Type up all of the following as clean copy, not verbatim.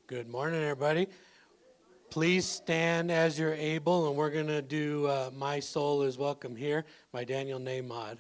Good morning, everybody. Please stand as you're able, and we're going to do My Soul is Welcome Here by Daniel Nahmod.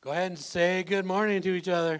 Go ahead and say good morning to each other.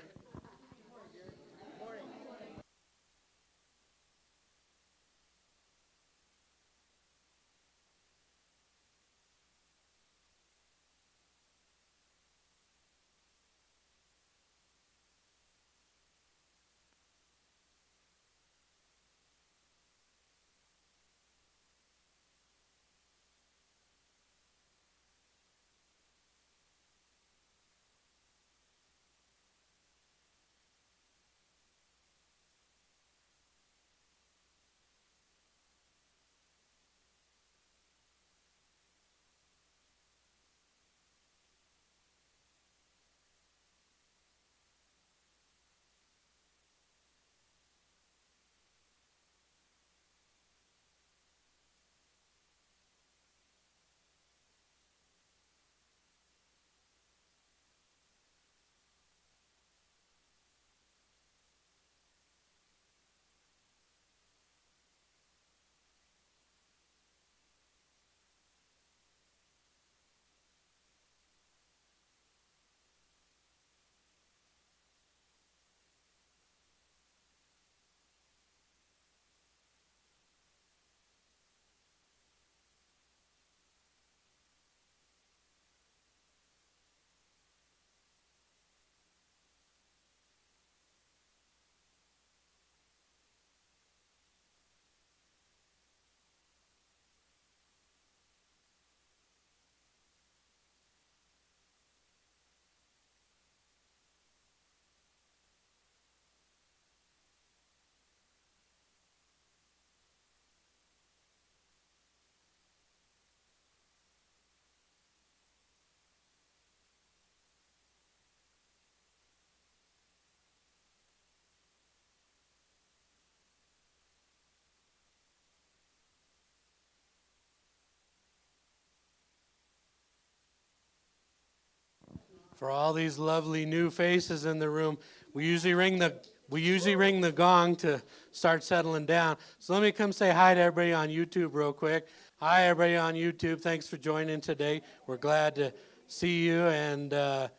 For all these lovely new faces in the room, we usually ring the gong to start settling down. So let me come say hi to everybody on YouTube real quick. Hi, everybody on YouTube. Thanks for joining today. We're glad to see you, and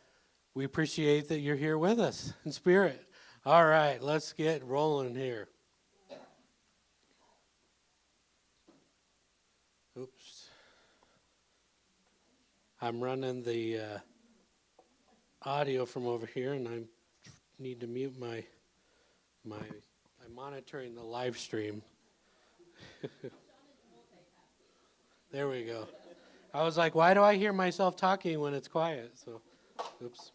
we appreciate that you're here with us in spirit. All right, let's get rolling here. Oops. I'm running the audio from over here, and I need to mute I'm monitoring the live stream. There we go. I was like, why do I hear myself talking when it's quiet? So, oops.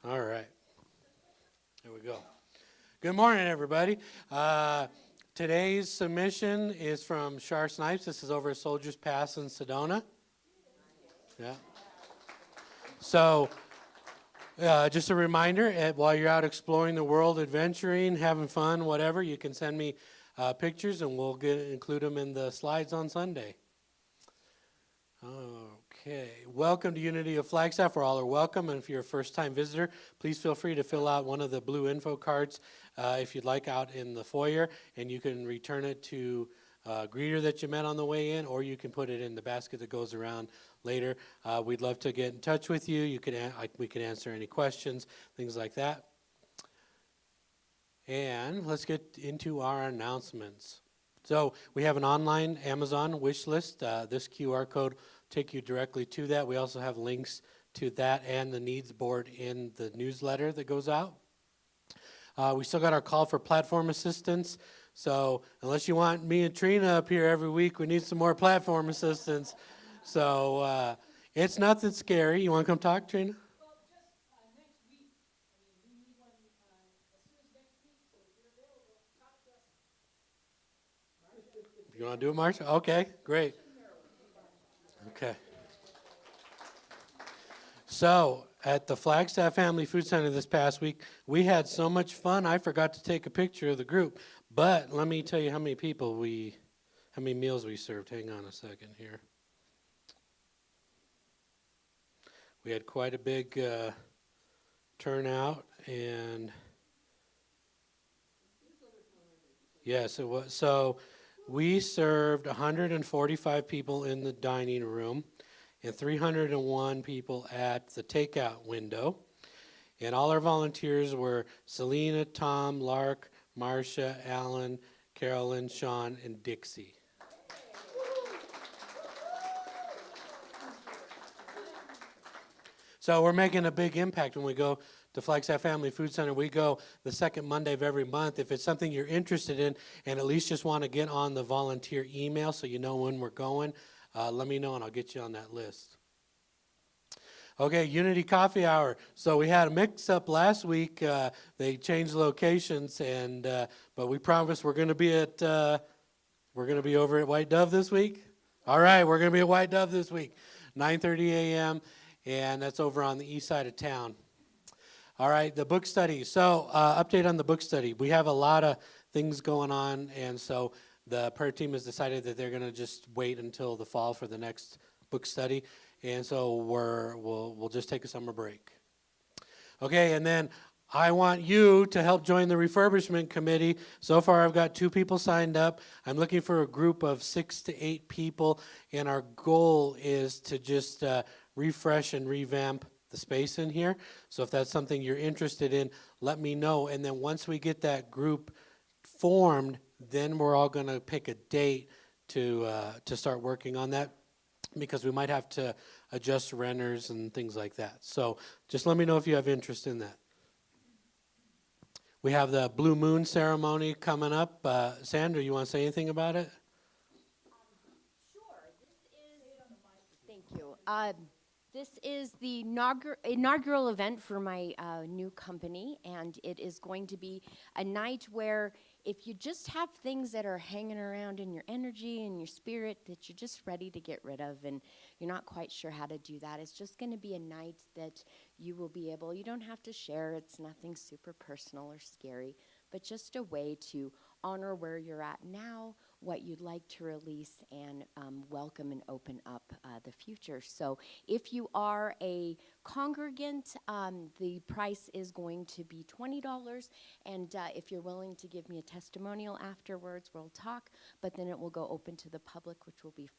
All right. There we go. Good morning, everybody. Today's submission is from Shar Snipes. This is over at Soldiers Pass in Sedona. Yeah. So, just a reminder, while you're out exploring the world, adventuring, having fun, whatever, you can send me pictures and we'll include them in the slides on Sunday. Okay. Welcome to Unity of Flagstaff, where all are welcome. And if you're a first-time visitor, please feel free to fill out one of the blue info cards if you'd like out in the foyer, and you can return it to a greeter that you met on the way in, or you can put it in the basket that goes around later. We'd love to get in touch with you. We can answer any questions, things like that. And let's get into our announcements. So we have an online Amazon wish list. This QR code will take you directly to that. We also have links to that and the needs board in the newsletter that goes out. We still got our call for platform assistance. So unless you want me and Trina up here every week, we need some more platform assistance. So it's nothing scary. You want to come talk, Trina? Well, just next week. I mean, we need one as soon as next week, so if you're available, talk to us. You want to do it, Marcia? Okay, great. Okay. So at the Flagstaff Family Food Center this past week, we had so much fun, I forgot to take a picture of the group. But let me tell you how many meals we served. Hang on a second here. We had quite a big turnout, and yes, it was. So we served 145 people in the dining room and 301 people at the takeout window. And all our volunteers were Selena, Tom, Lark, Marcia, Alan, Carolyn, Sean, and Dixie. So we're making a big impact when we go to Flagstaff Family Food Center. We go the second Monday of every month. If it's something you're interested in and at least just want to get on the volunteer email so you know when we're going, let me know and I'll get you on that list. Okay, Unity Coffee Hour. So we had a mix-up last week. They changed locations, but we promised we're going to be over at White Dove this week. All right, we're going to be at White Dove this week, 9:30 a.m., and that's over on the east side of town. All right, the book study. So update on the book study. We have a lot of things going on, and so the prayer team has decided that they're going to just wait until the fall for the next book study, and so we'll just take a summer break. Okay, and then I want you to help join the refurbishment committee. So far, I've got 2 people signed up. I'm looking for a group of 6 to 8 people, and our goal is to just refresh and revamp the space in here. So if that's something you're interested in, let me know. And then once we get that group formed, then we're all going to pick a date to start working on that, because we might have to adjust renters and things like that. So just let me know if you have interest in that. We have the Blue Moon ceremony coming up. Sandra, you want to say anything about it? Sure. Thank you. This is the inaugural event for my new company, and it is going to be a night where if you just have things that are hanging around in your energy and your spirit that you're just ready to get rid of and you're not quite sure how to do that, it's just going to be a night that you will be able, you don't have to share, it's nothing super personal or scary, but just a way to honor where you're at now, what you'd like to release and welcome and open up the future. So if you are a congregant, the price is going to be $20. And if you're willing to give me a testimonial afterwards, we'll talk. But then it will go open to the public, which will be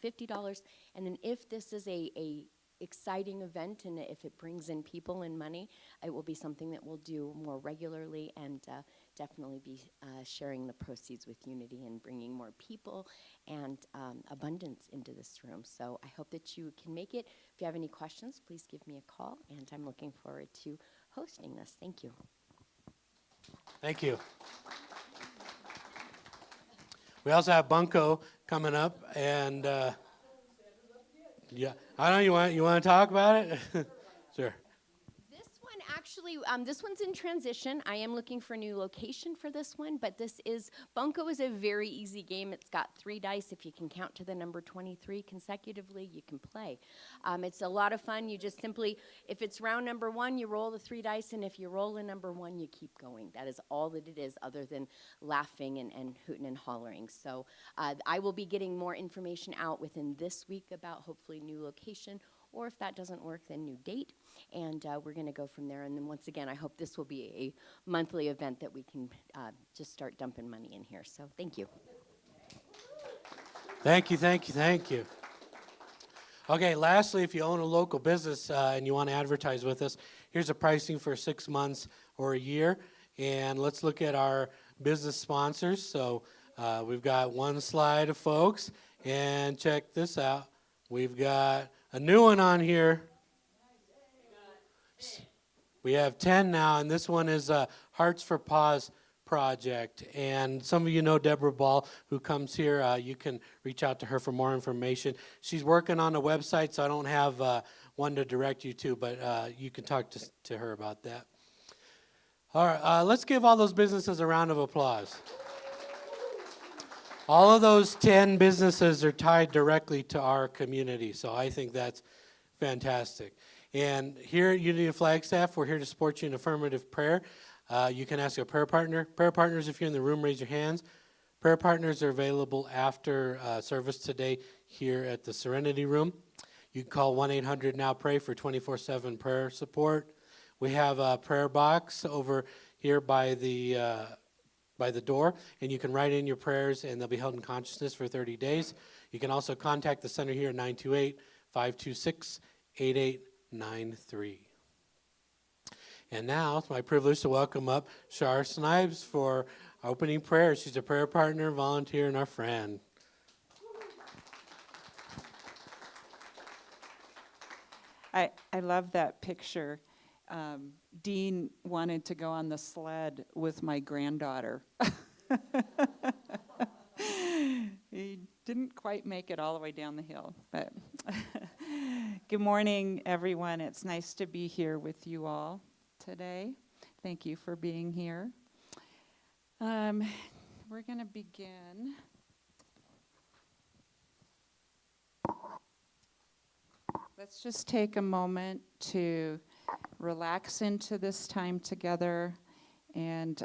$50. And then if this is a exciting event and if it brings in people and money, it will be something that we'll do more regularly and definitely be sharing the proceeds with Unity and bringing more people and abundance into this room. So I hope that you can make it. If you have any questions, please give me a call, and I'm looking forward to hosting this. Thank you. Thank you. We also have Bunko coming up, and yeah, I know you want to talk about it. Sure. This one actually, this one's in transition. I am looking for a new location for this one, but Bunko is a very easy game. It's got 3 dice. If you can count to the number 23 consecutively, you can play. It's a lot of fun. You just simply, if it's round number 1, you roll the 3 dice, and if you roll a number 1, you keep going. That is all that it is, other than laughing and hooting and hollering. So I will be getting more information out within this week about hopefully new location, or if that doesn't work, then new date. And we're going to go from there. And then once again, I hope this will be a monthly event that we can just start dumping money in here. So thank you. Thank you, thank you, thank you. Okay, lastly, if you own a local business and you want to advertise with us, here's a pricing for 6 months or a year. And let's look at our business sponsors. So we've got one slide of folks. And check this out. We've got a new one on here. We have 10 now, and this one is Hearts for Paws project. And some of you know Deborah Ball, who comes here. You can reach out to her for more information. She's working on a website, so I don't have one to direct you to, but you can talk to her about that. All right, let's give all those businesses a round of applause. All of those 10 businesses are tied directly to our community, so I think that's fantastic. And here at Unity of Flagstaff, we're here to support you in affirmative prayer. You can ask a prayer partner. Prayer partners, if you're in the room, raise your hands. Prayer partners are available after service today here at the Serenity Room. You can call 1-800-NOW-PRAY for 24/7 prayer support. We have a prayer box over here by the door, and you can write in your prayers, and they'll be held in consciousness for 30 days. You can also contact the center here at 928-526-8893. And now it's my privilege to welcome up Shar Snipes for opening prayer. She's a prayer partner, volunteer, and our friend. I love that picture. Dean wanted to go on the sled with my granddaughter. He didn't quite make it all the way down the hill, but good morning, everyone. It's nice to be here with you all today. Thank you for being here. We're going to begin. Let's just take a moment to relax into this time together and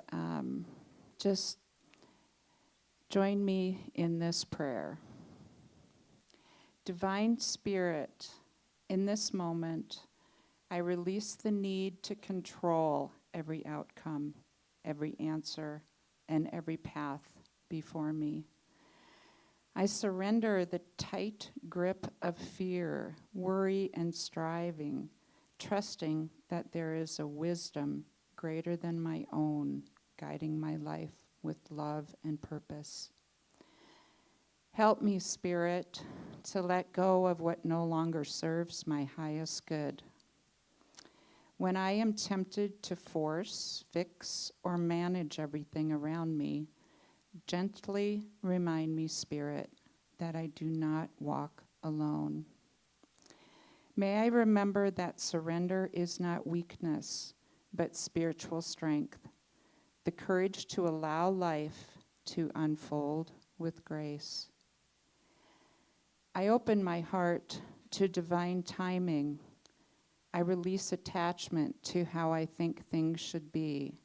just join me in this prayer. Divine Spirit, in this moment, I release the need to control every outcome, every answer, and every path before me. I surrender the tight grip of fear, worry, and striving, trusting that there is a wisdom greater than my own, guiding my life with love and purpose. Help me, Spirit, to let go of what no longer serves my highest good. When I am tempted to force, fix, or manage everything around me, gently remind me, Spirit, that I do not walk alone. May I remember that surrender is not weakness, but spiritual strength, the courage to allow life to unfold with grace. I open my heart to divine timing. I release attachment to how I think things should be,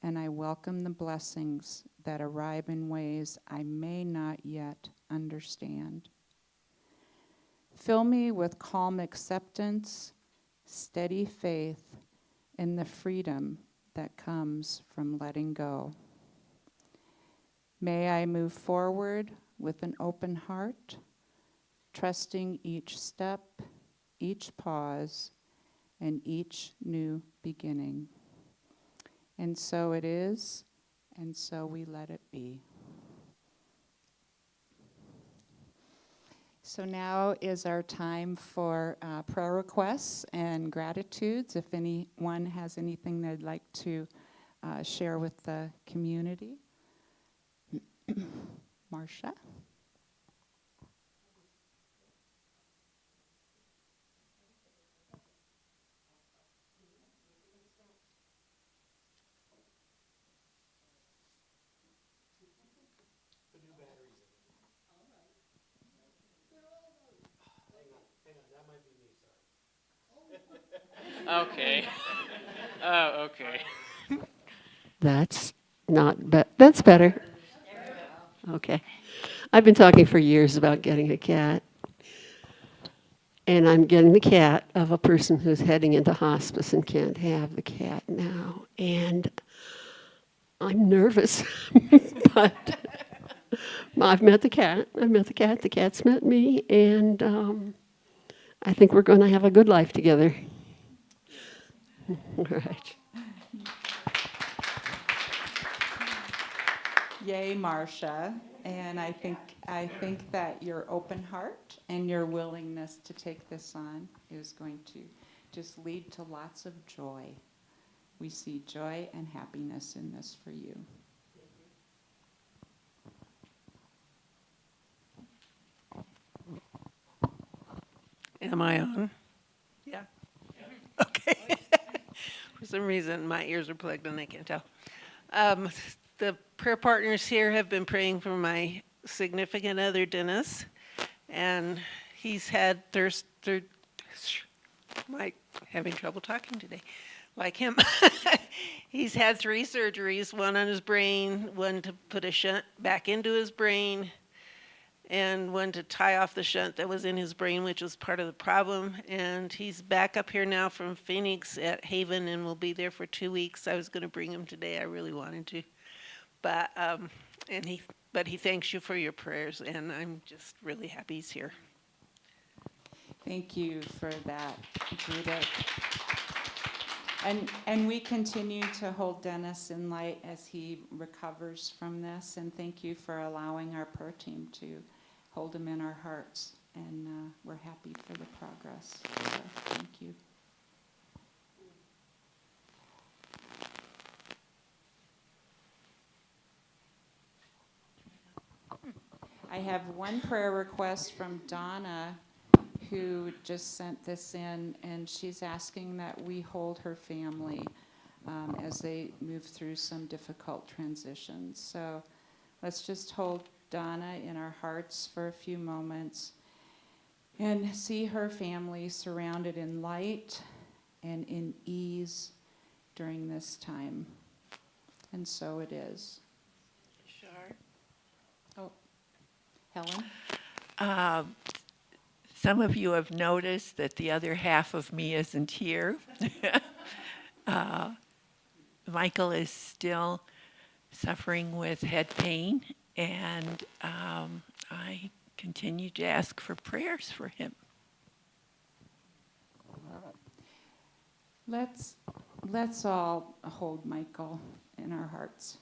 and I welcome the blessings that arrive in ways I may not yet understand. Fill me with calm acceptance, steady faith, and the freedom that comes from letting go. May I move forward with an open heart, trusting each step, each pause, and each new beginning. And so it is, and so we let it be. So now is our time for prayer requests and gratitudes. If anyone has anything they'd like to share with the community. Marcia? Okay. Oh, okay. That's that's better. Okay. I've been talking for years about getting a cat. And I'm getting the cat of a person who's heading into hospice and can't have the cat now. And I'm nervous. But I've met the cat. I've met the cat. The cat's met me. And I think we're going to have a good life together. All right. Yay, Marcia. And I think that your open heart and your willingness to take this on is going to just lead to lots of joy. We see joy and happiness in this for you. Am I on? Yeah. Okay. For some reason, my ears are plugged and I can't tell. The prayer partners here have been praying for my significant other, Dennis, and he's had having trouble talking today, like him. He's had 3 surgeries, one on his brain, one to put a shunt back into his brain, and one to tie off the shunt that was in his brain, which was part of the problem. And he's back up here now from Phoenix at Haven and will be there for 2 weeks. I was going to bring him today. I really wanted to. But he thanks you for your prayers, and I'm just really happy he's here. Thank you for that, Judith. And we continue to hold Dennis in light as he recovers from this. And thank you for allowing our prayer team to hold him in our hearts. And we're happy for the progress. So thank you. I have one prayer request from Donna, who just sent this in, and she's asking that we hold her family as they move through some difficult transitions. So let's just hold Donna in our hearts for a few moments and see her family surrounded in light and in ease during this time. And so it is. Sure. Oh, Helen? Some of you have noticed that the other half of me isn't here. Michael is still suffering with head pain, and I continue to ask for prayers for him. Let's all hold Michael in our hearts.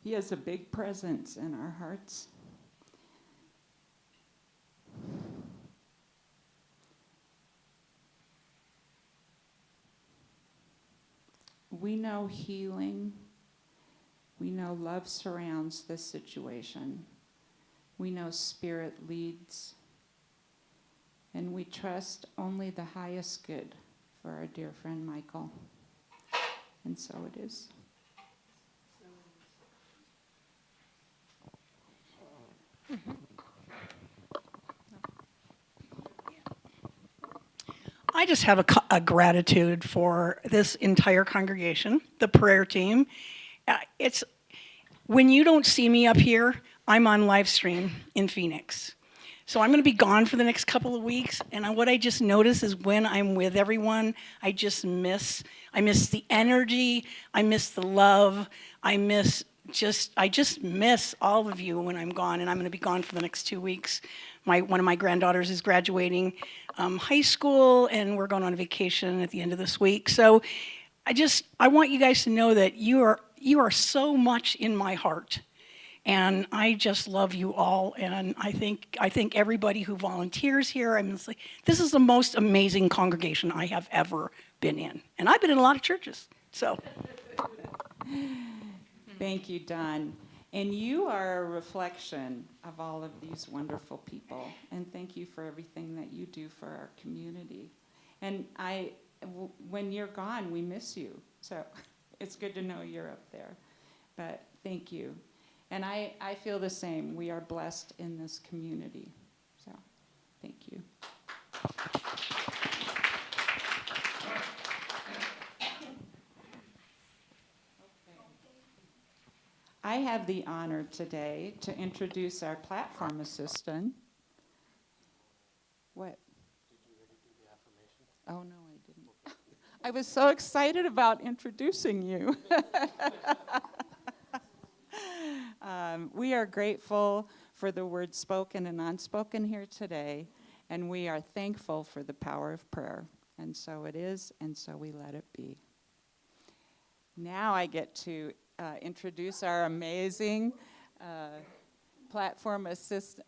He has a big presence in our hearts. We know healing. We know love surrounds this situation. We know Spirit leads. And we trust only the highest good for our dear friend Michael. And so it is. I just have a gratitude for this entire congregation, the prayer team. It's when you don't see me up here, I'm on live stream in Phoenix. So I'm going to be gone for the next couple of weeks, and what I just notice is when I'm with everyone, I miss the energy, I miss the love, I just miss all of you when I'm gone, and I'm going to be gone for the next 2 weeks. One of my granddaughters is graduating high school, and we're going on vacation at the end of this week. So I want you guys to know that you are so much in my heart. And I just love you all, and I think everybody who volunteers here, this is the most amazing congregation I have ever been in. And I've been in a lot of churches, so. Thank you, Don. And you are a reflection of all of these wonderful people. And thank you for everything that you do for our community. And when you're gone, we miss you. So it's good to know you're up there. But thank you. And I feel the same. We are blessed in this community. So thank you. I have the honor today to introduce our platform assistant. What? Did you already do the affirmation? Oh, no, I didn't. I was so excited about introducing you. We are grateful for the words spoken and unspoken here today, and we are thankful for the power of prayer. And so it is, and so we let it be. Now I get to introduce our amazing platform assistant.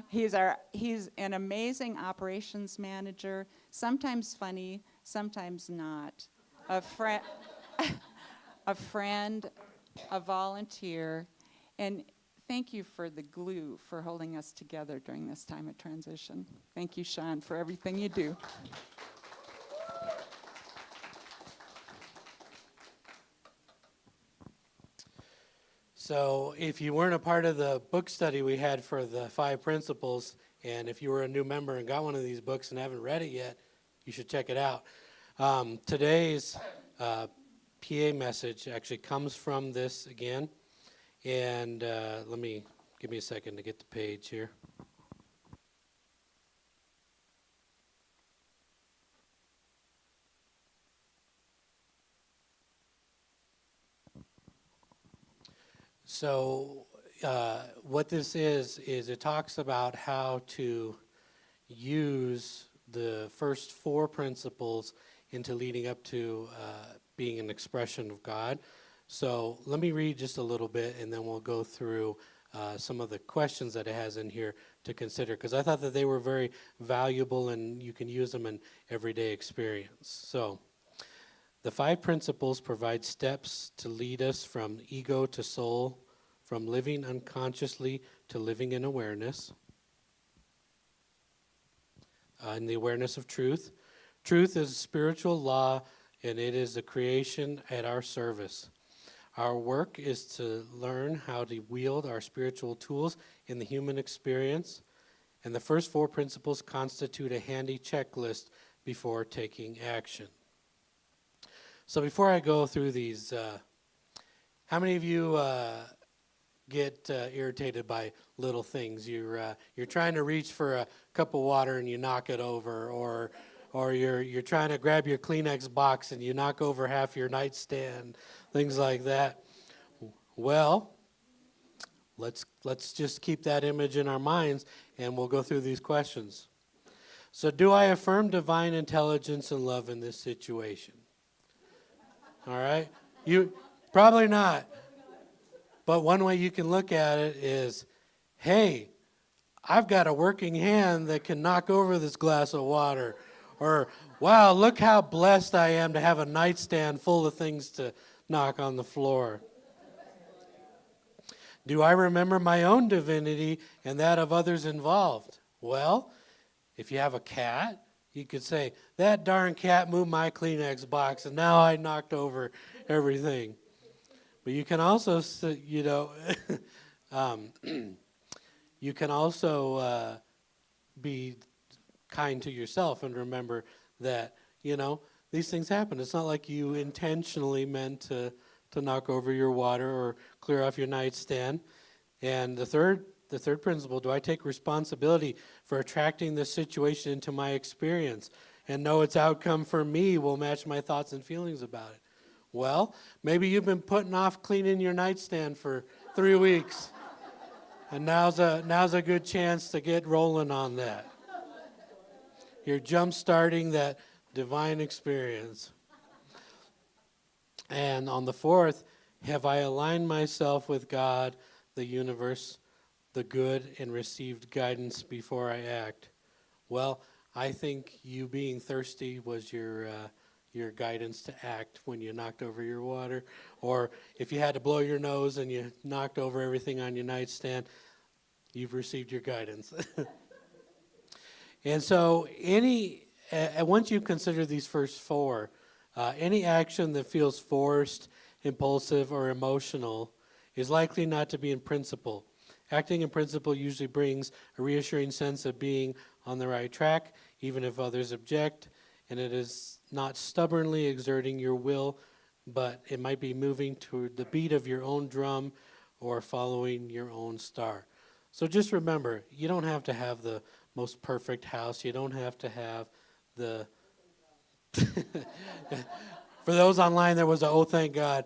He's an amazing operations manager, sometimes funny, sometimes not. A friend, a volunteer, and thank you for the glue for holding us together during this time of transition. Thank you, Sean, for everything you do. So if you weren't a part of the book study we had for the 5 principles, and if you were a new member and got one of these books and haven't read it yet, you should check it out. Today's PA message actually comes from this again. And give me a second to get the page here. So what this is it talks about how to use the first 4 principles into leading up to being an expression of God. So let me read just a little bit, and then we'll go through some of the questions that it has in here to consider, because I thought that they were very valuable and you can use them in everyday experience. So the 5 principles provide steps to lead us from ego to soul, from living unconsciously to living in awareness, in the awareness of truth. Truth is a spiritual law, and it is a creation at our service. Our work is to learn how to wield our spiritual tools in the human experience, and the first 4 principles constitute a handy checklist before taking action. So before I go through these, how many of you get irritated by little things? You're trying to reach for a cup of water and you knock it over, or you're trying to grab your Kleenex box and you knock over half your nightstand, things like that. Well, let's just keep that image in our minds, and we'll go through these questions. So, do I affirm divine intelligence and love in this situation? All right? You probably not. But one way you can look at it is, hey, I've got a working hand that can knock over this glass of water. Or, wow, look how blessed I am to have a nightstand full of things to knock on the floor. Do I remember my own divinity and that of others involved? Well, if you have a cat, you could say, that darn cat moved my Kleenex box and now I knocked over everything. But you can also, you can also be kind to yourself and remember that, these things happen. It's not like you intentionally meant to knock over your water or clear off your nightstand. And the third principle, do I take responsibility for attracting this situation into my experience and know its outcome for me will match my thoughts and feelings about it? Well, maybe you've been putting off cleaning your nightstand for 3 weeks. And now's a good chance to get rolling on that. You're jump-starting that divine experience. And on the fourth, have I aligned myself with God, the universe, the good, and received guidance before I act? Well, I think you being thirsty was your guidance to act when you knocked over your water. Or if you had to blow your nose and you knocked over everything on your nightstand, you've received your guidance. And so once you consider these first four, any action that feels forced, impulsive, or emotional is likely not to be in principle. Acting in principle usually brings a reassuring sense of being on the right track, even if others object, and it is not stubbornly exerting your will, but it might be moving to the beat of your own drum or following your own star. So just remember, you don't have to have the most perfect house. You don't have to have the... For those online, there was a, oh, thank God.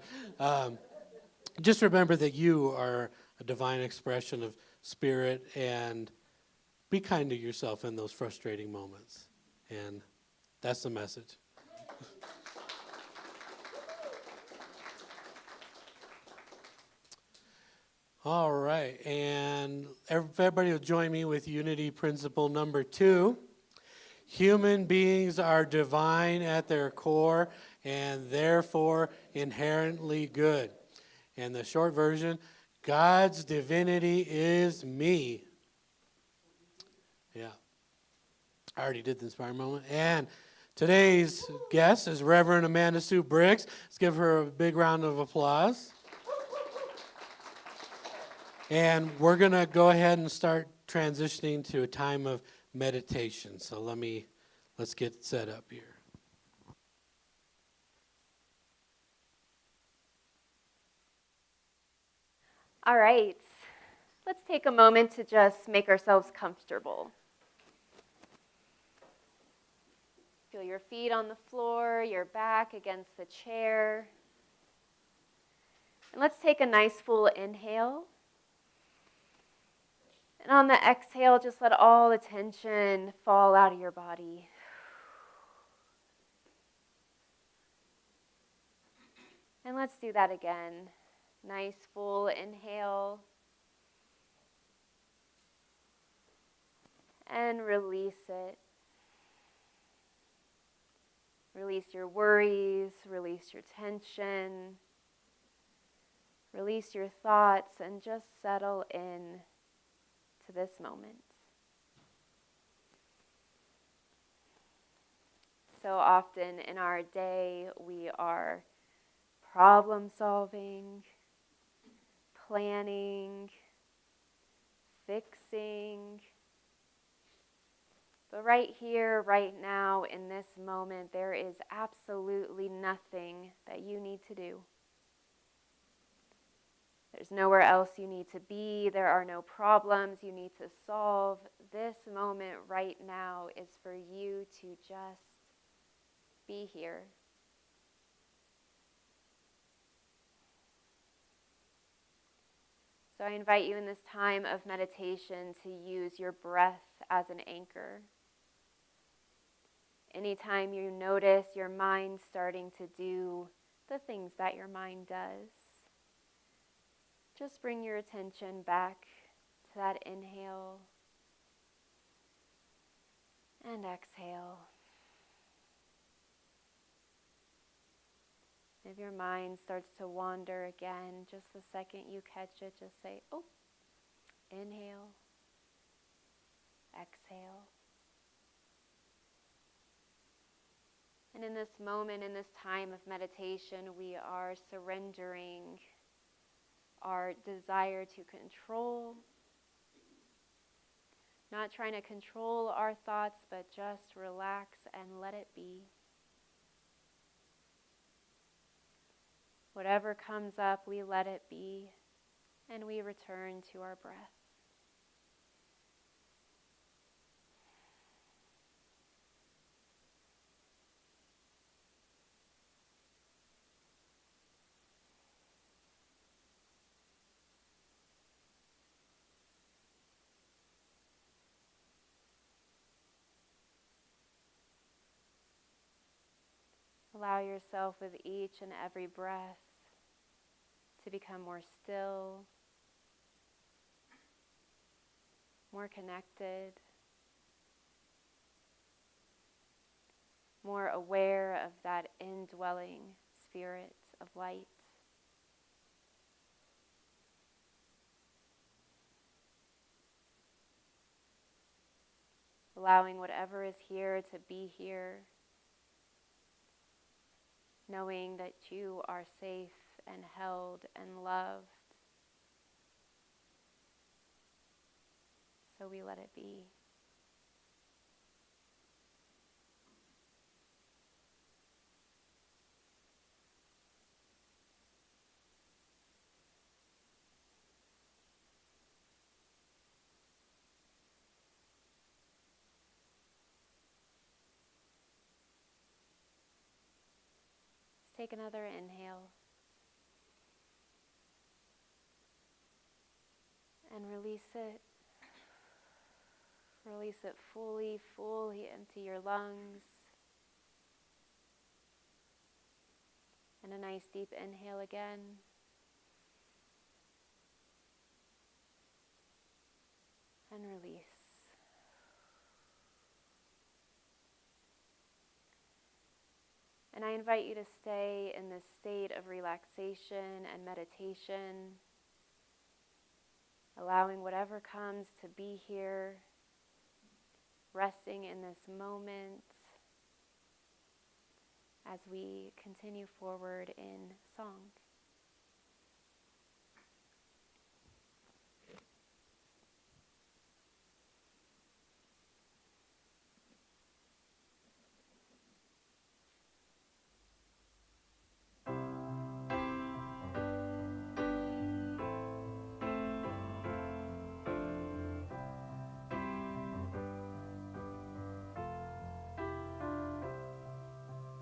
Just remember that you are a divine expression of spirit, and be kind to yourself in those frustrating moments. And that's the message. All right, and everybody will join me with unity principle number 2. Human beings are divine at their core and therefore inherently good. And the short version, God's divinity is me. Yeah, I already did the inspiring moment. And today's guest is Reverend Amanda Sue Briggs. Let's give her a big round of applause. And we're going to go ahead and start transitioning to a time of meditation. So let's get set up here. All right, let's take a moment to just make ourselves comfortable. Feel your feet on the floor, your back against the chair. And let's take a nice full inhale. And on the exhale, just let all the tension fall out of your body. And let's do that again. Nice full inhale. And release it. Release your worries, release your tension, release your thoughts, and just settle in to this moment. So often in our day, we are problem solving, planning, fixing. But right here, right now, in this moment, there is absolutely nothing that you need to do. There's nowhere else you need to be. There are no problems you need to solve. This moment right now is for you to just be here. So I invite you in this time of meditation to use your breath as an anchor. Anytime you notice your mind starting to do the things that your mind does, just bring your attention back to that inhale and exhale. If your mind starts to wander again, just the second you catch it, just say, oh, inhale, exhale. And in this moment, in this time of meditation, we are surrendering our desire to control, Not trying to control our thoughts, but just relax and let it be. Whatever comes up, we let it be, and we return to our breath. Allow yourself with each and every breath to become more still, more connected, more aware of that indwelling spirit of light. Allowing whatever is here to be here, knowing that you are safe and held and loved. So we let it be. Take another inhale. And release it. Release it fully, fully empty your lungs. And a nice deep inhale again. And release. And I invite you to stay in this state of relaxation and meditation, allowing whatever comes to be here, resting in this moment as we continue forward in song.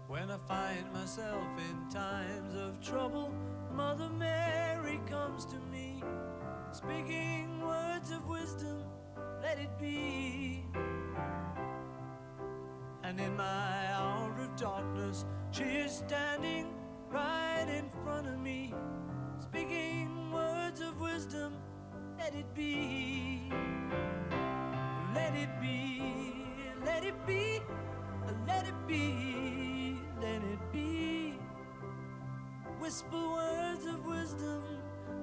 When I find myself in times of trouble, Mother Mary comes to me, speaking words of wisdom, let it be. And in my hour of darkness, she is standing right in front of me, speaking words of wisdom, let it be. Let it be, let it be, let it be, let it be. Whisper words of wisdom,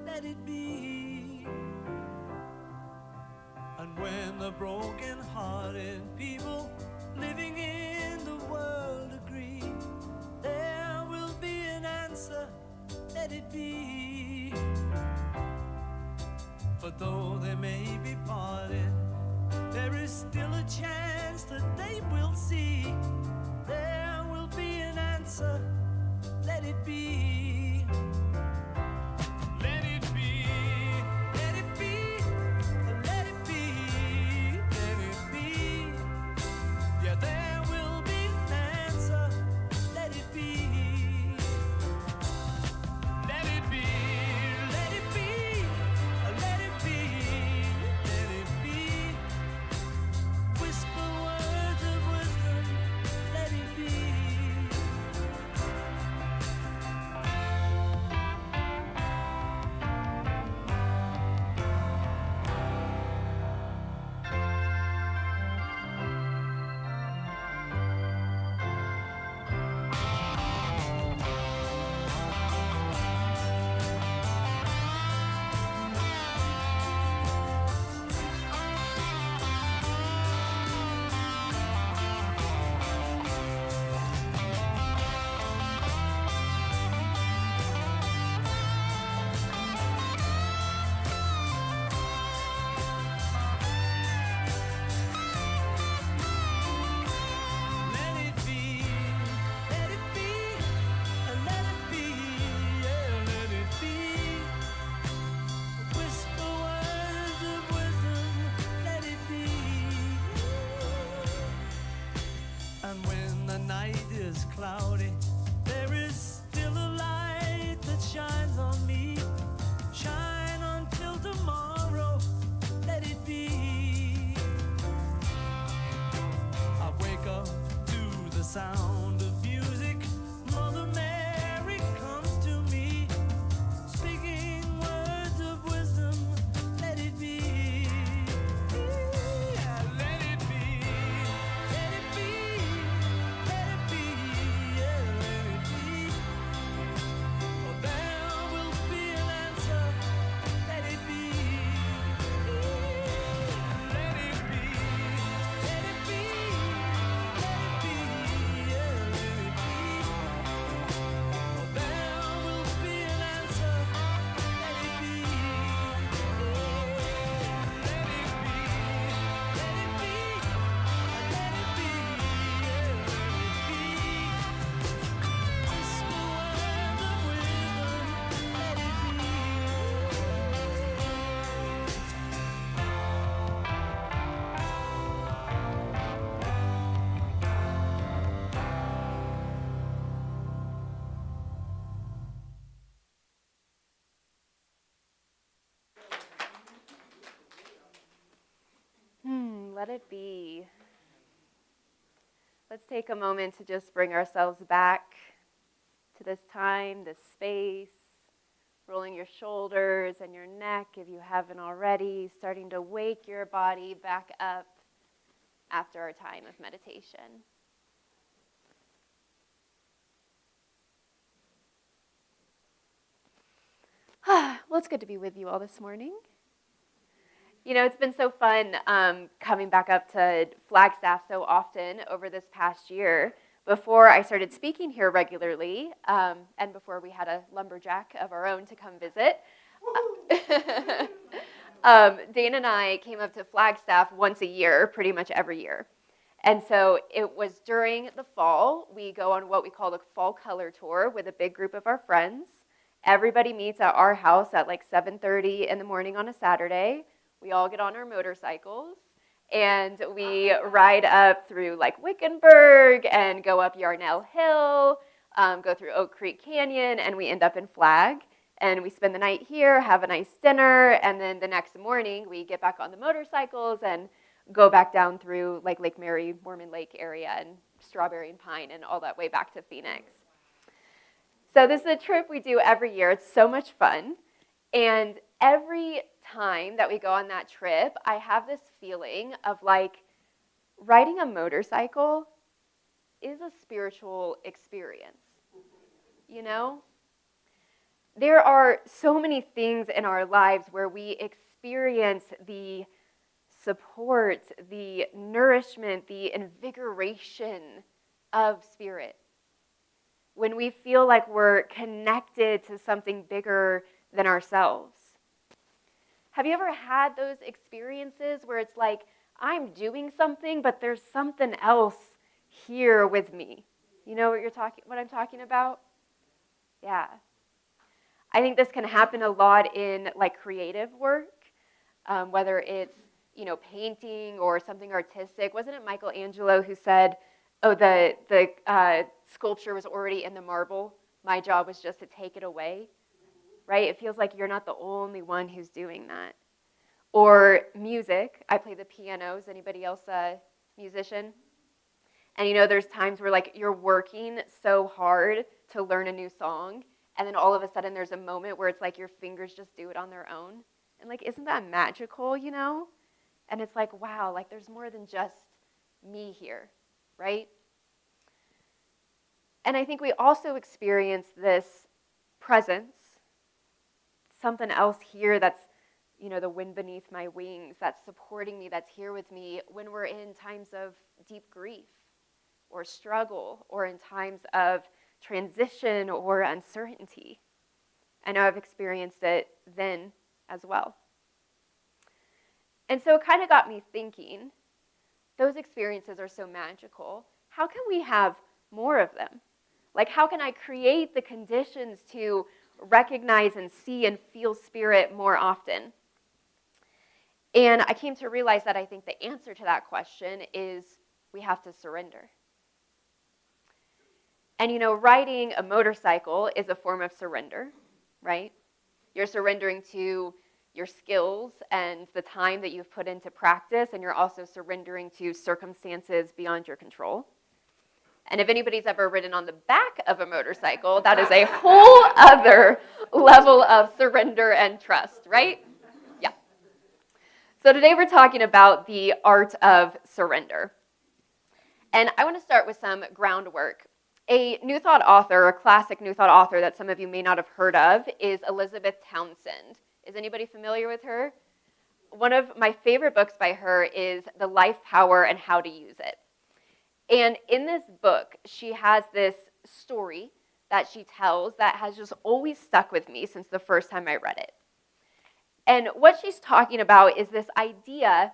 let it be. And when the broken-hearted people living in the world agree, there will be an answer, let it be. For though they may be parted, there is still a chance that they will see. There will be an answer, let it be. Let it be, let it be, let it be, let it be. Yeah, there will be an answer, let it be. Let it be, let it be, let it be, let it be. Whisper words of wisdom, let it be. sound of music, Mother Mary comes to me, speaking words of wisdom. Let it be. Yeah, let it be. Let it be. Let it be. Yeah, let it be. Oh, there will be an answer. Let it be. Let it be. Let it be. Let it be. Yeah, let it be. Oh, there will be an answer. Let it be. Let it be. Let it be. Let it be. Yeah, let it be. Whisper words of wisdom. Let it be. Let it be. Let's take a moment to just bring ourselves back to this time, this space, rolling your shoulders and your neck if you haven't already, starting to wake your body back up after our time of meditation. Well, it's good to be with you all this morning. You know, it's been so fun coming back up to Flagstaff so often over this past year. Before I started speaking here regularly, and before we had a lumberjack of our own to come visit, Dana and I came up to Flagstaff once a year, pretty much every year. And so it was during the fall, we go on what we call the fall color tour with a big group of our friends. Everybody meets at our house at like 7:30 in the morning on a Saturday. We all get on our motorcycles and we ride up through like Wickenburg and go up Yarnell Hill, go through Oak Creek Canyon, and we end up in Flag. And we spend the night here, have a nice dinner, and then the next morning we get back on the motorcycles and go back down through like Lake Mary, Mormon Lake area, and Strawberry and Pine, and all that way back to Phoenix. So this is a trip we do every year. It's so much fun. And every time that we go on that trip, I have this feeling of like riding a motorcycle is a spiritual experience, you know? There are so many things in our lives where we experience the support, the nourishment, the invigoration of spirit. When we feel like we're connected to something bigger than ourselves. Have you ever had those experiences where it's like, I'm doing something, but there's something else here with me? You know what I'm talking about? Yeah. I think this can happen a lot in like creative work, whether it's, you know, painting or something artistic. Wasn't it Michelangelo who said, oh, the sculpture was already in the marble. My job was just to take it away, right? It feels like you're not the only one who's doing that. Or music. I play the piano. Is anybody else a musician? And you know, there's times where like you're working so hard to learn a new song, and then all of a sudden there's a moment where it's like your fingers just do it on their own. And like, isn't that magical, you know? And it's like, wow, like there's more than just me here, right? And I think we also experience this presence, something else here that's, you know, the wind beneath my wings, that's supporting me, that's here with me when we're in times of deep grief or struggle or in times of transition or uncertainty. I know I've experienced it then as well. And so it kind of got me thinking, those experiences are so magical. How can we have more of them? Like, how can I create the conditions to recognize and see and feel spirit more often? And I came to realize that I think the answer to that question is we have to surrender. And you know, riding a motorcycle is a form of surrender, right? You're surrendering to your skills and the time that you've put into practice, and you're also surrendering to circumstances beyond your control. And if anybody's ever ridden on the back of a motorcycle, that is a whole other level of surrender and trust, right? Yeah. So today we're talking about the art of surrender. And I want to start with some groundwork. A New Thought author, a classic New Thought author that some of you may not have heard of, is Elizabeth Townsend. Is anybody familiar with her? One of my favorite books by her is The Life Power and How to Use It. And in this book, she has this story that she tells that has just always stuck with me since the first time I read it. And what she's talking about is this idea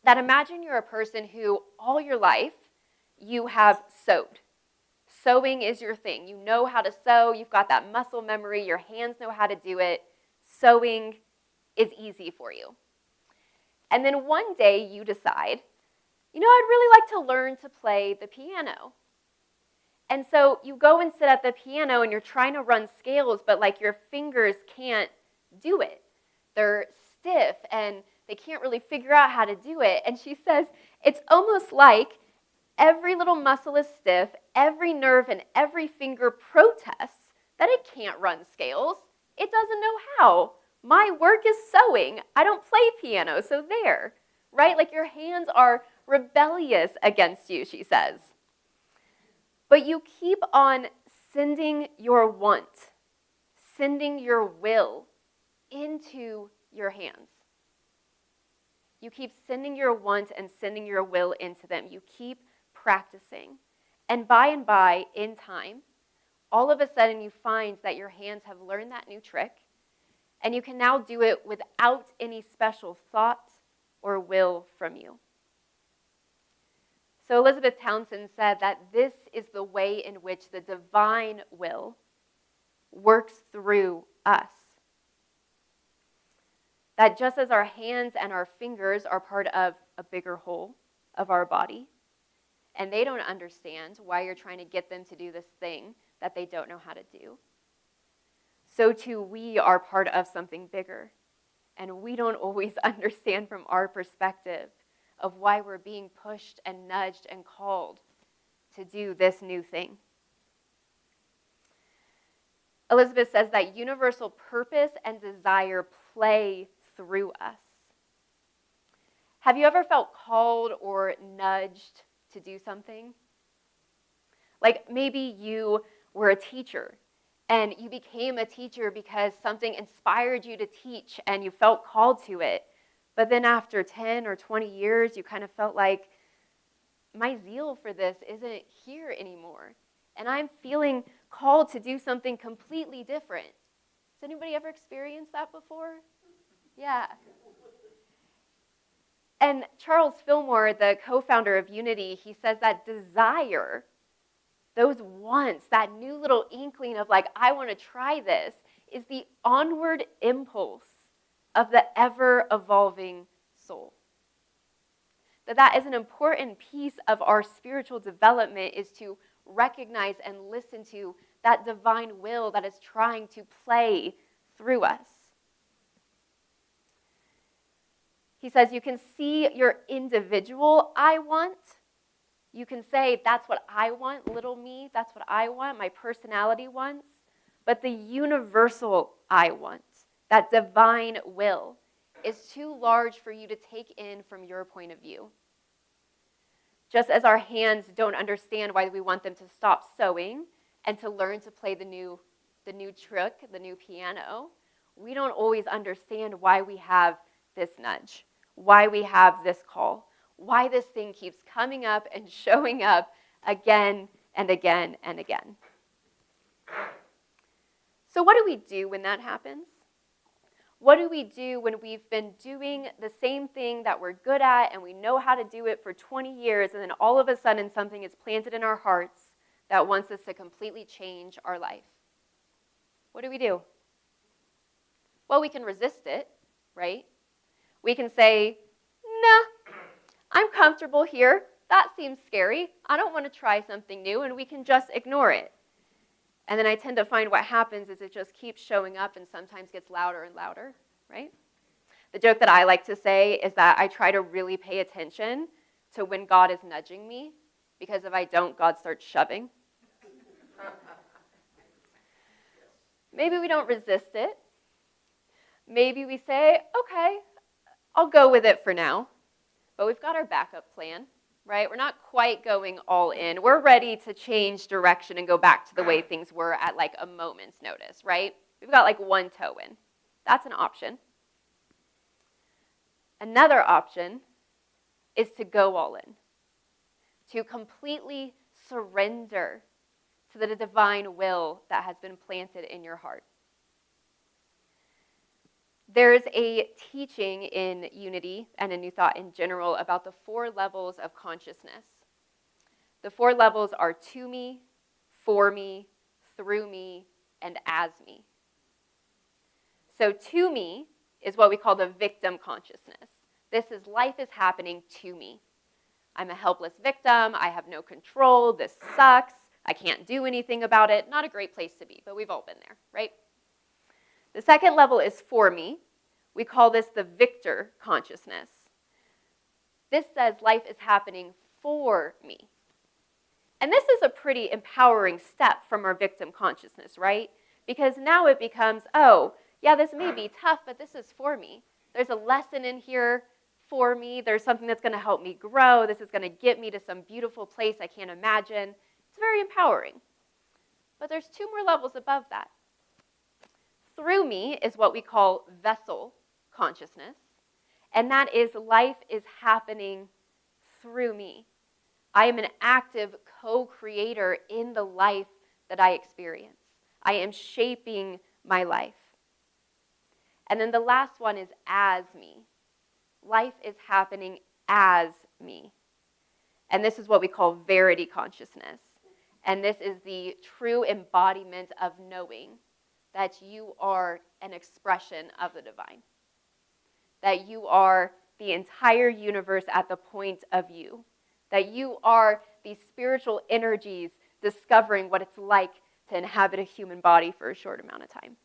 that imagine you're a person who all your life you have sewed. Sewing is your thing. You know how to sew. You've got that muscle memory. Your hands know how to do it. Sewing is easy for you. And then one day you decide, you know, I'd really like to learn to play the piano. And so you go and sit at the piano and you're trying to run scales, but like your fingers can't do it. They're stiff and they can't really figure out how to do it. And she says, it's almost like every little muscle is stiff, every nerve and every finger protests that it can't run scales. It doesn't know how. My work is sewing. I don't play piano, so there, right? Like your hands are rebellious against you, she says. But you keep on sending your want, sending your will into your hands. You keep sending your want and sending your will into them. You keep practicing. And by, in time, all of a sudden you find that your hands have learned that new trick, and you can now do it without any special thought or will from you. So Elizabeth Townsend said that this is the way in which the divine will works through us. That just as our hands and our fingers are part of a bigger whole of our body, and they don't understand why you're trying to get them to do this thing that they don't know how to do, so too we are part of something bigger, and we don't always understand from our perspective of why we're being pushed and nudged and called to do this new thing. Elizabeth says that universal purpose and desire play through us. Have you ever felt called or nudged to do something? Like maybe you were a teacher and you became a teacher because something inspired you to teach and you felt called to it. But then after 10 or 20 years, you kind of felt like, my zeal for this isn't here anymore. And I'm feeling called to do something completely different. Has anybody ever experienced that before? Yeah. And Charles Fillmore, the co-founder of Unity, he says that desire, those wants, that new little inkling of like, I want to try this, is the onward impulse of the ever-evolving soul. That is an important piece of our spiritual development, is to recognize and listen to that divine will that is trying to play through us. He says you can see your individual I want. You can say, that's what I want, little me, that's what I want, my personality wants. But the universal I want, that divine will, is too large for you to take in from your point of view. Just as our hands don't understand why we want them to stop sewing and to learn to play the new trick, the new piano, we don't always understand why we have this nudge, why we have this call, why this thing keeps coming up and showing up again and again and again. So what do we do when that happens? What do we do when we've been doing the same thing that we're good at and we know how to do it for 20 years, and then all of a sudden something is planted in our hearts that wants us to completely change our life? What do we do? Well, we can resist it, right? We can say, nah, I'm comfortable here. That seems scary. I don't want to try something new, and we can just ignore it. And then I tend to find what happens is it just keeps showing up and sometimes gets louder and louder, right? The joke that I like to say is that I try to really pay attention to when God is nudging me because if I don't, God starts shoving. Maybe we don't resist it. Maybe we say, okay, I'll go with it for now. But we've got our backup plan, right? We're not quite going all in. We're ready to change direction and go back to the way things were at like a moment's notice, right? We've got like one toe in. That's an option. Another option is to go all in, to completely surrender to the divine will that has been planted in your heart. There's a teaching in Unity and in New Thought in general about the 4 levels of consciousness. The 4 levels are to me, for me, through me, and as me. So to me is what we call the victim consciousness. This is life is happening to me. I'm a helpless victim. I have no control. This sucks. I can't do anything about it. Not a great place to be, but we've all been there, right? The second level is for me. We call this the victor consciousness. This says life is happening for me. And this is a pretty empowering step from our victim consciousness, right? Because now it becomes, oh, yeah, this may be tough, but this is for me. There's a lesson in here for me. There's something that's going to help me grow. This is going to get me to some beautiful place I can't imagine. It's very empowering. But there's 2 more levels above that. Through me is what we call vessel consciousness, and that is life is happening through me. I am an active co-creator in the life that I experience. I am shaping my life. And then the last one is as me. Life is happening as me. And this is what we call verity consciousness. And this is the true embodiment of knowing that you are an expression of the divine. That you are the entire universe at the point of you. That you are these spiritual energies discovering what it's like to inhabit a human body for a short amount of time.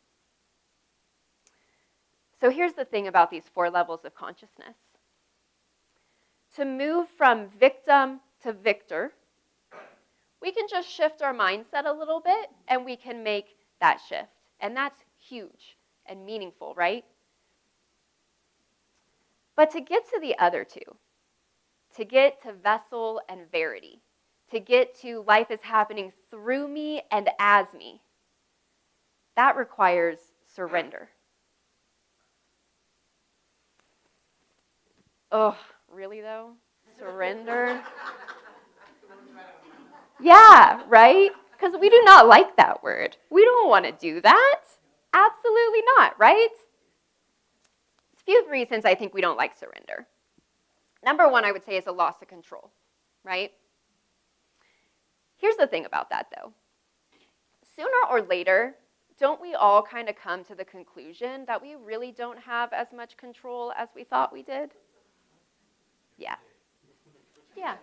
So here's the thing about these 4 levels of consciousness. To move from victim to victor, we can just shift our mindset a little bit and we can make that shift. And that's huge and meaningful, right? But to get to the other 2, to get to vessel and verity, to get to life is happening through me and as me, that requires surrender. Oh, really though? Surrender? Yeah, right? Because we do not like that word. We don't want to do that. Absolutely not, right? There's a few reasons I think we don't like surrender. Number 1, I would say, is a loss of control, right? Here's the thing about that, though. Sooner or later, don't we all kind of come to the conclusion that we really don't have as much control as we thought we did? Yeah. Yeah.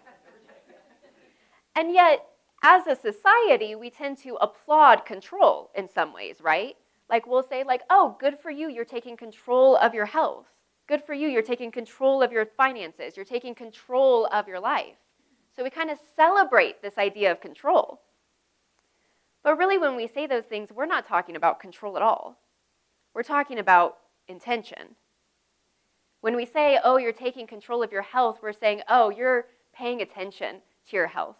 And yet, as a society, we tend to applaud control in some ways, right? Like we'll say like, oh, good for you, you're taking control of your health. Good for you, you're taking control of your finances. You're taking control of your life. So we kind of celebrate this idea of control. But really when we say those things, we're not talking about control at all. We're talking about intention. When we say, oh, you're taking control of your health, we're saying, oh, you're paying attention to your health.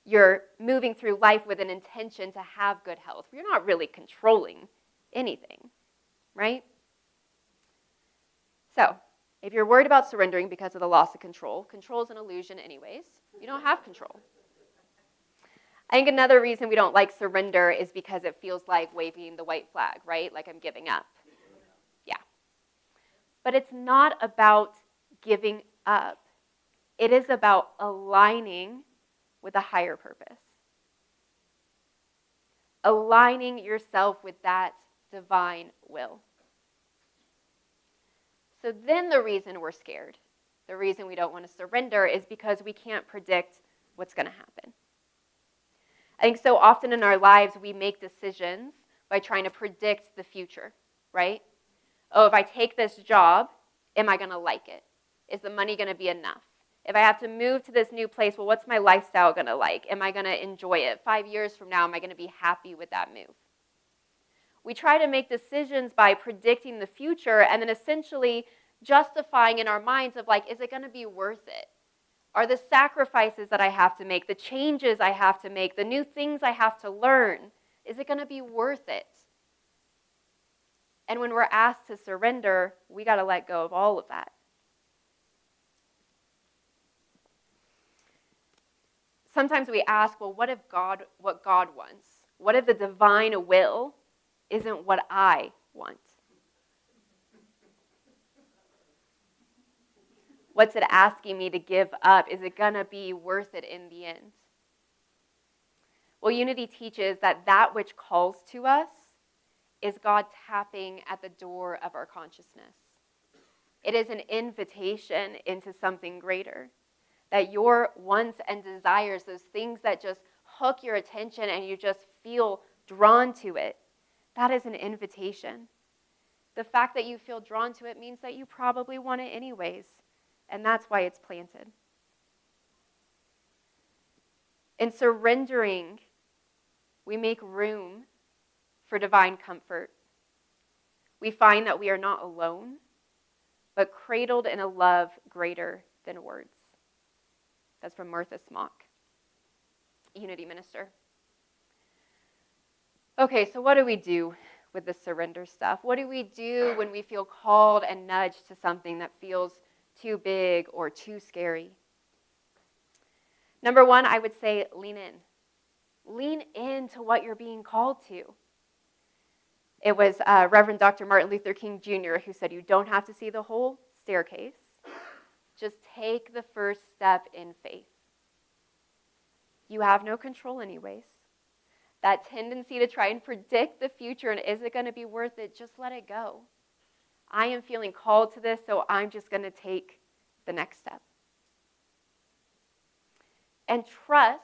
You're moving through life with an intention to have good health. You're not really controlling anything, right? So, if you're worried about surrendering because of the loss of control, control is an illusion anyways. You don't have control. I think another reason we don't like surrender is because it feels like waving the white flag, right? Like I'm giving up. Yeah. But it's not about giving up. It is about aligning with a higher purpose. Aligning yourself with that divine will. So then the reason we're scared, the reason we don't want to surrender is because we can't predict what's going to happen. I think so often in our lives we make decisions by trying to predict the future, right? Oh, if I take this job, am I going to like it? Is the money going to be enough? If I have to move to this new place, well, what's my lifestyle going to like? Am I going to enjoy it? 5 years from now, am I going to be happy with that move? We try to make decisions by predicting the future and then essentially justifying in our minds of like, is it going to be worth it? Are the sacrifices that I have to make, the changes I have to make, the new things I have to learn, is it going to be worth it? And when we're asked to surrender, we got to let go of all of that. Sometimes we ask, well, what God wants? What if the divine will isn't what I want? What's it asking me to give up? Is it going to be worth it in the end? Well, Unity teaches that that which calls to us is God tapping at the door of our consciousness. It is an invitation into something greater. That your wants and desires, those things that just hook your attention and you just feel drawn to it, that is an invitation. The fact that you feel drawn to it means that you probably want it anyways, and that's why it's planted. In surrendering, we make room for divine comfort. We find that we are not alone, but cradled in a love greater than words. That's from Martha Smock, Unity minister. Okay, so what do we do with the surrender stuff? What do we do when we feel called and nudged to something that feels too big or too scary? Number one, I would say lean in. Lean into what you're being called to. It was Reverend Dr. Martin Luther King Jr. who said, you don't have to see the whole staircase. Just take the first step in faith. You have no control anyways. That tendency to try and predict the future and is it going to be worth it, just let it go. I am feeling called to this, so I'm just going to take the next step. And trust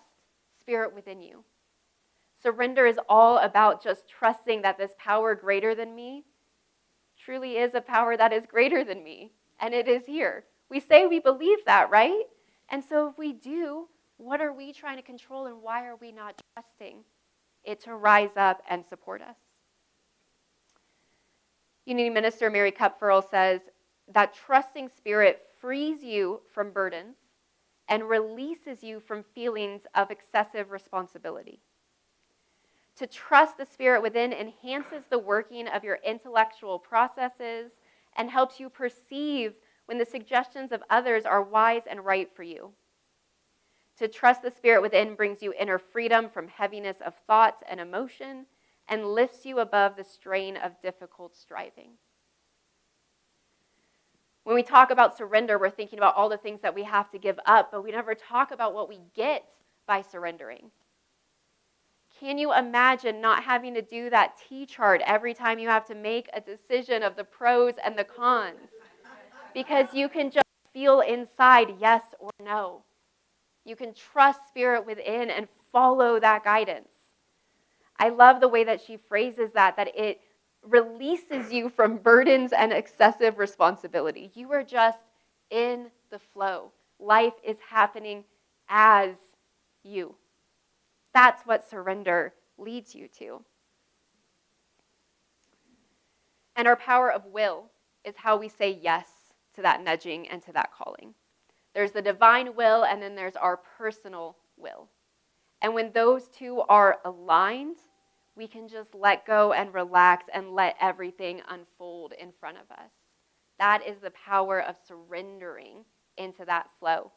spirit within you. Surrender is all about just trusting that this power greater than me truly is a power that is greater than me, and it is here. We say we believe that, right? And so if we do, what are we trying to control and why are we not trusting it to rise up and support us? Unity Minister Mary Kupferl says that trusting spirit frees you from burdens and releases you from feelings of excessive responsibility. To trust the spirit within enhances the working of your intellectual processes and helps you perceive when the suggestions of others are wise and right for you. To trust the spirit within brings you inner freedom from heaviness of thoughts and emotion and lifts you above the strain of difficult striving. When we talk about surrender, we're thinking about all the things that we have to give up, but we never talk about what we get by surrendering. Can you imagine not having to do that T-chart every time you have to make a decision of the pros and the cons? Because you can just feel inside yes or no. You can trust spirit within and follow that guidance. I love the way that she phrases that it releases you from burdens and excessive responsibility. You are just in the flow. Life is happening as you. That's what surrender leads you to. And our power of will is how we say yes to that nudging and to that calling. There's the divine will, and then there's our personal will. And when those two are aligned, we can just let go and relax and let everything unfold in front of us. That is the power of surrendering into that flow.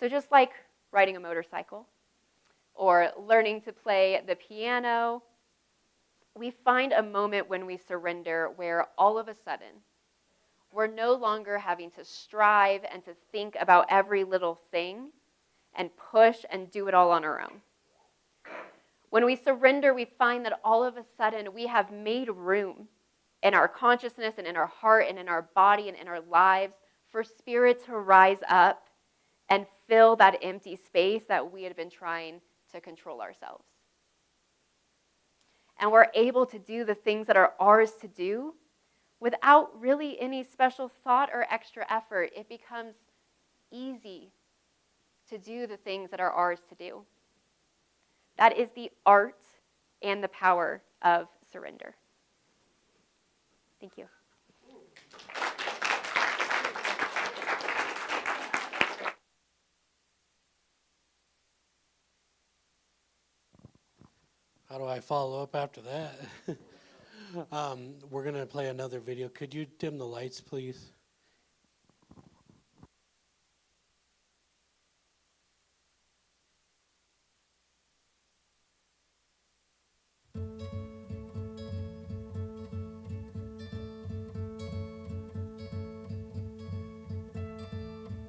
So just like riding a motorcycle or learning to play the piano, we find a moment when we surrender where all of a sudden we're no longer having to strive and to think about every little thing and push and do it all on our own. When we surrender, we find that all of a sudden we have made room in our consciousness and in our heart and in our body and in our lives for spirit to rise up and fill that empty space that we had been trying to control ourselves. And we're able to do the things that are ours to do without really any special thought or extra effort. It becomes easy to do the things that are ours to do. That is the art and the power of surrender. Thank you. How do I follow up after that? We're going to play another video. Could you dim the lights, please?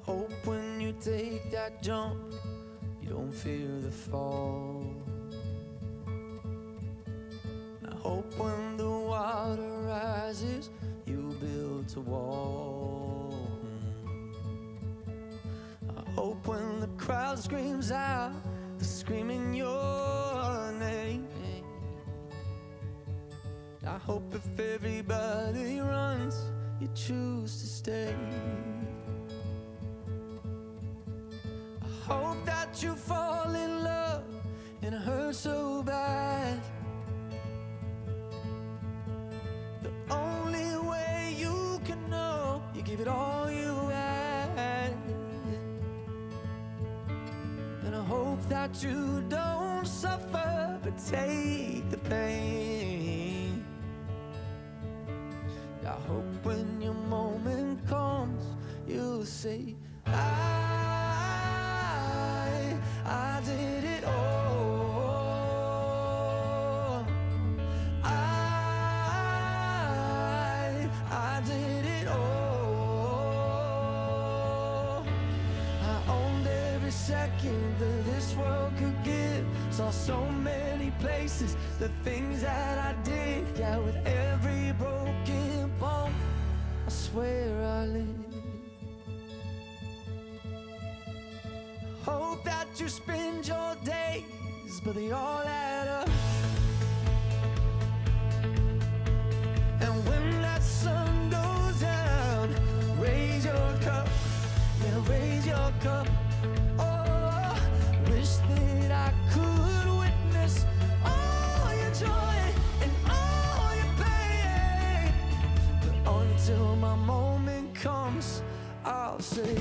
Hope when you take that jump, you don't fear the fall. I hope when the water rises, you build a wall. I hope when the crowd screams out, they're screaming your name. I hope if everybody runs, you choose to stay. Hope that you fall in love and it hurts so bad. The only way you can know, you give it all you had. And I hope that you don't suffer but take the pain. I hope when your moment comes, you'll say, I did it all. I did it all. I owned every second that this world could give. Saw so many places, the things that I did. Yeah, with every broken bone, I swear I lived. Hope that you spend your days, but they all add up. And when that sun goes down, raise your cup, yeah, raise your cup. Oh, wish that I could witness all your joy and all your pain. But until my moment comes, I'll say,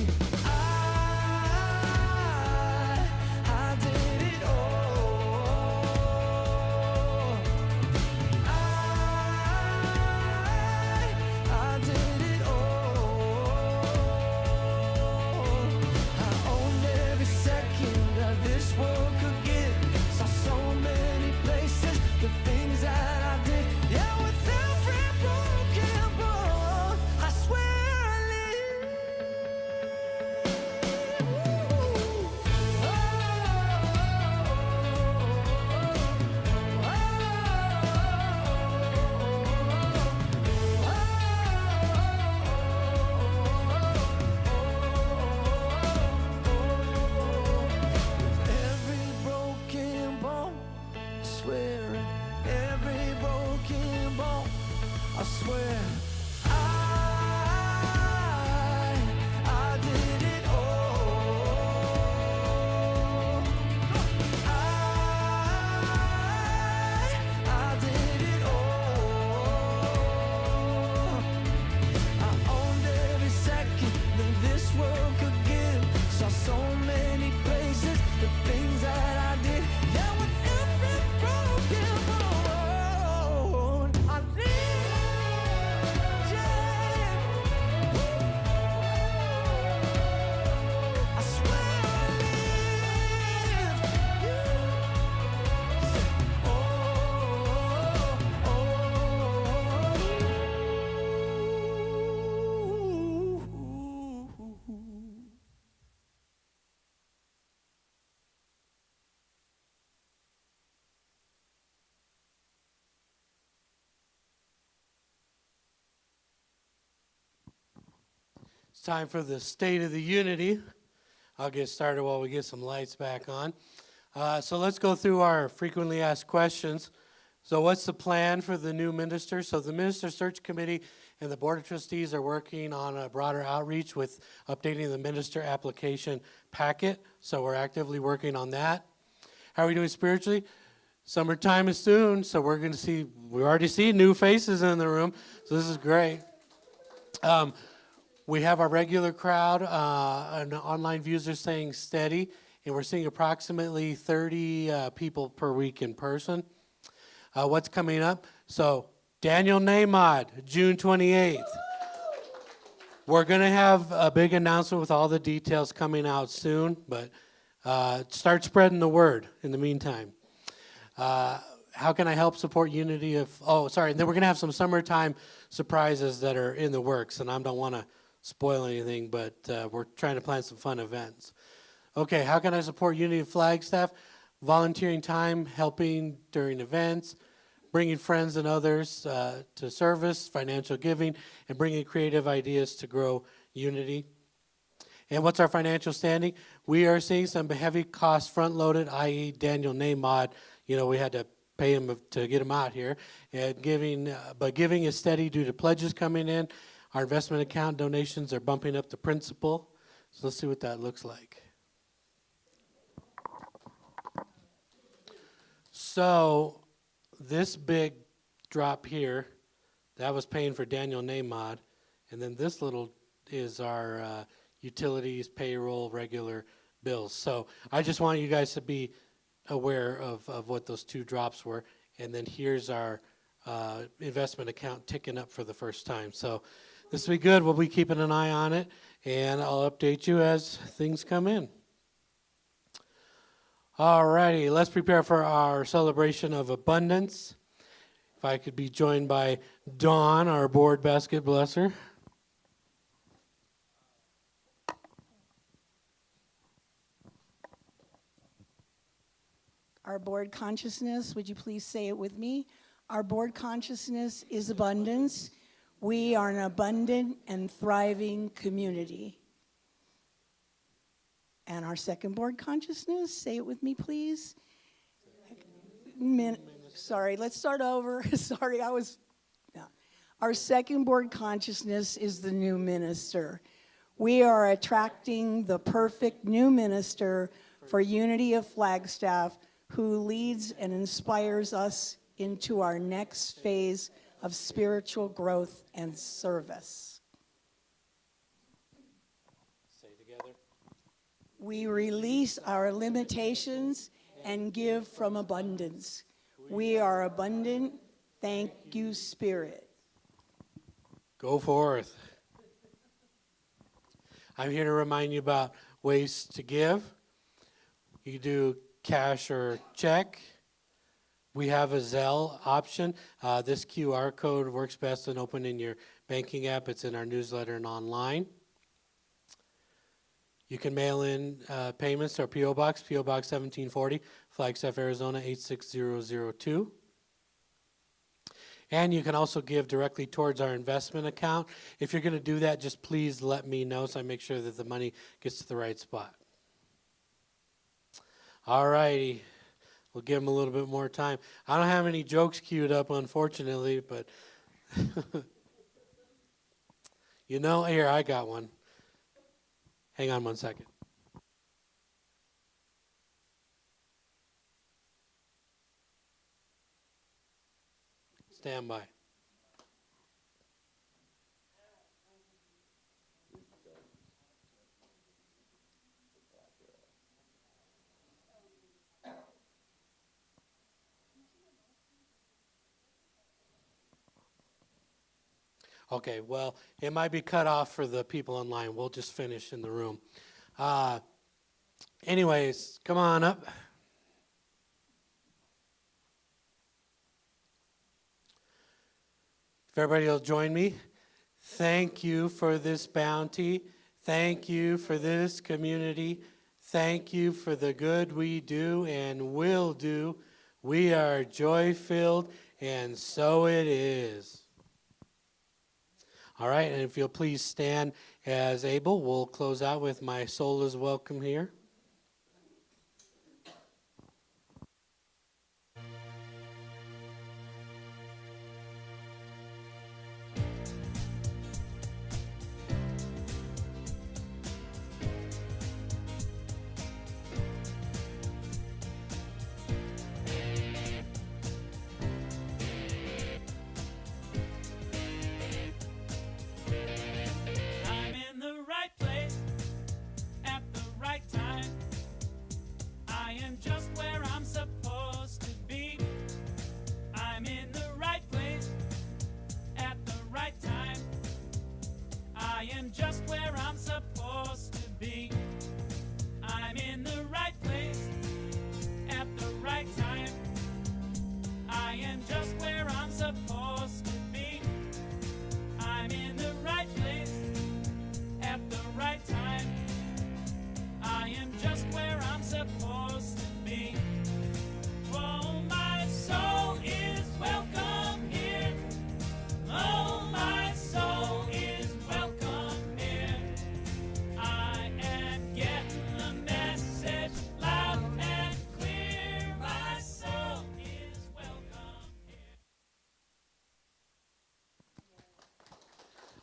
I did it all. I did it all. I owned every second that this world could give. Saw so many places, the things that I did. Yeah, with every broken bone, I swear I lived. Every broken bone, I swear, every broken bone, I swear, I did it all. I did it all. I owned every second that this world could give. Saw so many places, the things that I did. Yeah, with every broken bone, I lived. Yeah. I swear I lived. It's time for the State of the Unity. I'll get started while we get some lights back on. So let's go through our frequently asked questions. So what's the plan for the new minister? So the minister search committee And the Board of Trustees are working on a broader outreach with updating the minister application packet. So we're actively working on that. How are we doing spiritually? Summertime is soon, so we already see new faces in the room, so this is great. We have our regular crowd, and online views are staying steady, and we're seeing approximately 30 people per week in person. What's coming up? So, Daniel Namod, June 28th. We're going to have a big announcement with all the details coming out soon, but start spreading the word in the meantime. How can I help support unity of, and then we're going to have some summertime surprises that are in the works, and I don't want to spoil anything, but we're trying to plan some fun events. Okay, how can I support unity of Flagstaff? Volunteering time, helping during events, bringing friends and others to service, financial giving, and bringing creative ideas to grow unity. And what's our financial standing? We are seeing some heavy costs front-loaded, i.e. Daniel Namod. We had to pay him to get him out here. And giving is steady due to pledges coming in. Our investment account donations are bumping up the principal. So let's see what that looks like. So this big drop here, that was paying for Daniel Namod. And then this little is our utilities, payroll, regular bills. So I just want you guys to be aware of what those two drops were. And then here's our investment account ticking up for the first time. So this will be good. We'll be keeping an eye on it, and I'll update you as things come in. All righty, let's prepare for our celebration of abundance. If I could be joined by Dawn, our board basket blesser. Our board consciousness, would you please say it with me? Our board consciousness is abundance. We are an abundant and thriving community. And our second board consciousness, say it with me, please. Sorry, let's start over. Sorry, Our second board consciousness is the new minister. We are attracting the perfect new minister for Unity of Flagstaff, who leads and inspires us into our next phase of spiritual growth and service. Say together. We release our limitations and give from abundance. We are abundant. Thank you, Spirit. Go forth. I'm here to remind you about ways to give. You can do cash or check. We have a Zelle option. This QR code works best when opening your banking app. It's in our newsletter and online. You can mail in payments to our P.O. Box 1740, Flagstaff, Arizona 86002. And you can also give directly towards our investment account. If you're going to do that, just please let me know so I make sure that the money gets to the right spot. All righty. We'll give them a little bit more time. I don't have any jokes queued up, unfortunately, but here, I got one. Hang on one second. Stand by. Okay, well, it might be cut off for the people online. We'll just finish in the room. Anyways, come on up. If everybody will join me. Thank you for this bounty. Thank you for this community. Thank you for the good we do and will do. We are joy-filled, and so it is. All right, and if you'll please stand as able, we'll close out with My Soul is Welcome Here.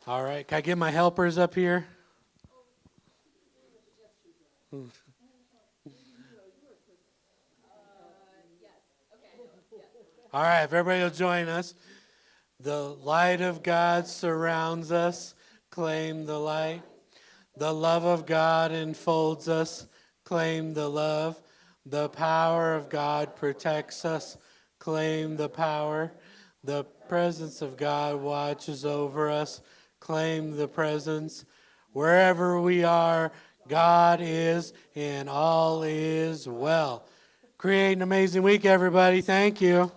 All right, can I get my helpers up here? All right, if everybody will join us. The light of God surrounds us. Claim the light. The love of God enfolds us. Claim the love. The power of God protects us. Claim the power. The presence of God watches over us. Claim the presence. Wherever we are, God is, and all is well. Create an amazing week, everybody. Thank you.